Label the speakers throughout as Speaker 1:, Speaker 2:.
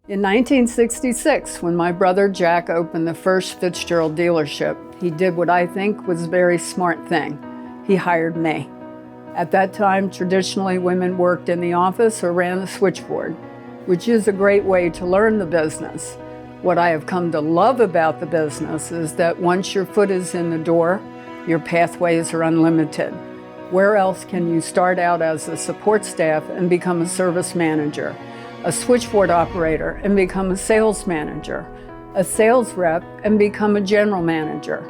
Speaker 1: In 1966, when my brother Jack opened the first Fitzgerald dealership, he did what I think was a very smart thing. He hired me. At that time, traditionally, women worked in the office or ran the switchboard, which is a great way to learn the business. What I have come to love about the business is that once your foot is in the door, your pathways are unlimited. Where else can you start out as a support staff and become a service manager, a switchboard operator and become a sales manager, a sales rep and become a general manager?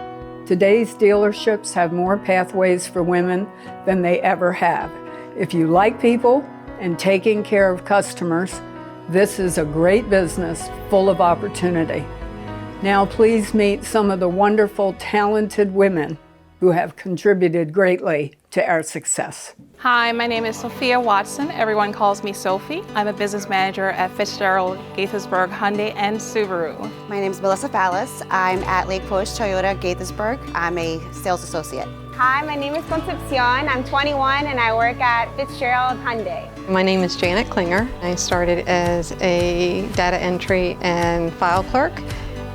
Speaker 1: Today's dealerships have more pathways for women than they ever have. If you like people and taking care of customers, this is a great business full of opportunity. Now please meet some of the wonderful, talented women who have contributed greatly to our success.
Speaker 2: Hi, my name is Sophia Watson. Everyone calls me Sophie. I'm a business manager at Fitzgerald, Gaithersburg, Hyundai, and Subaru.
Speaker 3: My name is Melissa FALLAS. I'm at Lake Forest Toyota, Gaithersburg. I'm a sales associate.
Speaker 4: Hi, my name is Concepcion. I'm 21 and I work at Fitzgerald Hyundai.
Speaker 5: My name is Janet Klinger. I started as a data entry and file clerk,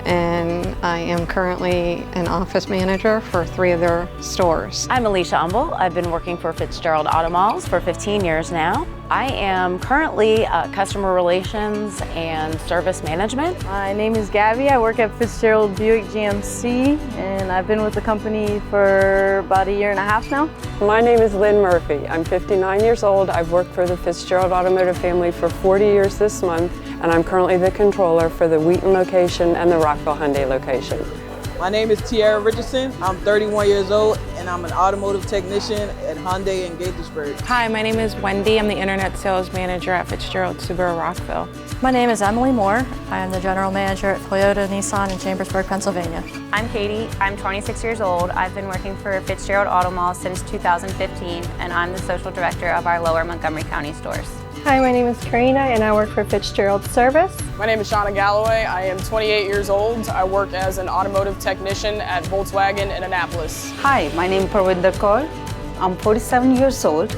Speaker 5: and I am currently an office manager for 3 of their stores.
Speaker 6: I'm Alicia UMBEL. I've been working for Fitzgerald Auto Malls for 15 years now. I am currently customer relations and service management.
Speaker 7: My name is Gabby. I work at Fitzgerald Buick GMC, and I've been with the company for about 1.5 years now.
Speaker 8: My name is Lynn Murphy. I'm 59 years old. I've worked for the Fitzgerald Automotive family for 40 years this month, and I'm currently the controller for the Wheaton location and the Rockville Hyundai location.
Speaker 9: My name is TIARA Richardson. I'm 31 years old and I'm an automotive technician at Hyundai in Gaithersburg.
Speaker 10: Hi, my name is Wendy. I'm the Internet Sales Manager at Fitzgerald Subaru Rockville.
Speaker 11: My name is Emily Moore. I am the General Manager at Toyota Nissan in Chambersburg, Pennsylvania.
Speaker 12: I'm Katie. I'm 26 years old. I've been working for Fitzgerald Auto Malls since 2015, and I'm the Social Director of our Lower Montgomery County stores.
Speaker 13: Hi, my name is Karina and I work for Fitzgerald Service.
Speaker 14: My name is SHANA GALLOWAY. I am 28 years old. I work as an automotive technician at Volkswagen in Annapolis.
Speaker 15: Hi, my name is Parvinder Kaur. I'm 47 years old,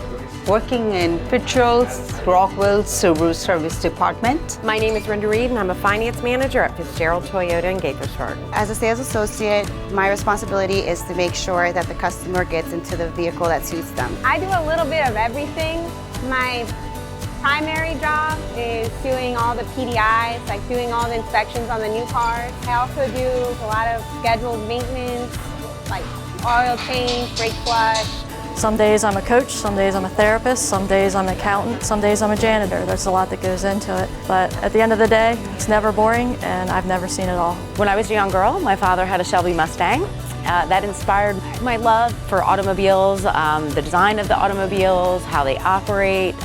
Speaker 15: working in Fitzgerald's Rockville Subaru Service Department.
Speaker 16: My name is Brenda Reed and I'm a finance manager at Fitzgerald Toyota in Gaithersburg.
Speaker 3: As a sales associate, my responsibility is to make sure that the customer gets into the vehicle that suits them.
Speaker 4: I do a little bit of everything. My primary job is doing all the PDIs, like doing all the inspections on the new cars. I also do a lot of scheduled maintenance, like oil change, brake flush.
Speaker 11: Some days I'm a coach, some days I'm a therapist, some days I'm an accountant, some days I'm a janitor. There's a lot that goes into it. But at the end of the day, it's never boring and I've never seen it all.
Speaker 6: When I was a young girl, my father had a Shelby Mustang. That inspired my love for automobiles, the design of the automobiles, how they operate.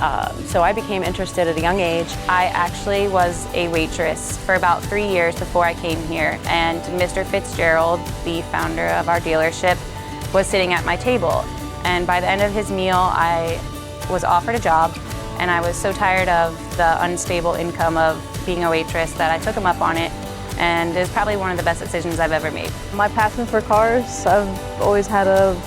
Speaker 6: So I became interested at a young age.
Speaker 12: I actually was a waitress for about 3 years before I came here, and Mr. Fitzgerald, the founder of our dealership, was sitting at my table. And by the end of his meal, I was offered a job, and I was so tired of the unstable income of being a waitress that I took him up on it. And it's probably one of the best decisions I've ever made.
Speaker 7: My passion for cars, I've always had a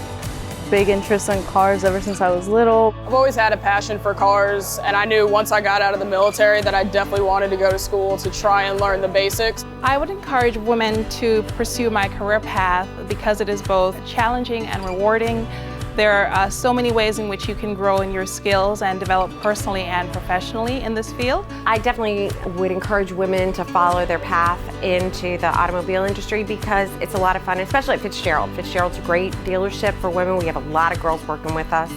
Speaker 7: big interest in cars ever since I was little.
Speaker 14: I've always had a passion for cars, and I knew once I got out of the military that I definitely wanted to go to school to try and learn the basics.
Speaker 2: I would encourage women to pursue my career path because it is both challenging and rewarding. There are so many ways in which you can grow in your skills and develop personally and professionally in this field.
Speaker 16: I definitely would encourage women to follow their path into the automobile industry because it's a lot of fun, especially at Fitzgerald. Fitzgerald's a great dealership for women. We have a lot of girls working with us,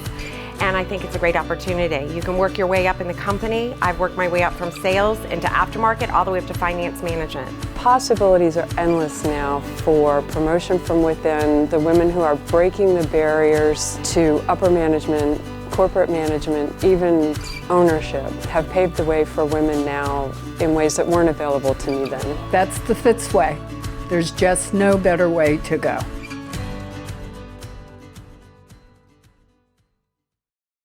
Speaker 16: and I think it's a great opportunity. You can work your way up in the company. I've worked my way up from sales into aftermarket all the way up to finance management.
Speaker 8: Possibilities are endless now for promotion from within. The women who are breaking the barriers to upper management, corporate management, even ownership, have paved the way for women now in ways that weren't available to me then.
Speaker 1: That's the Fitz way. There's just no better way to go.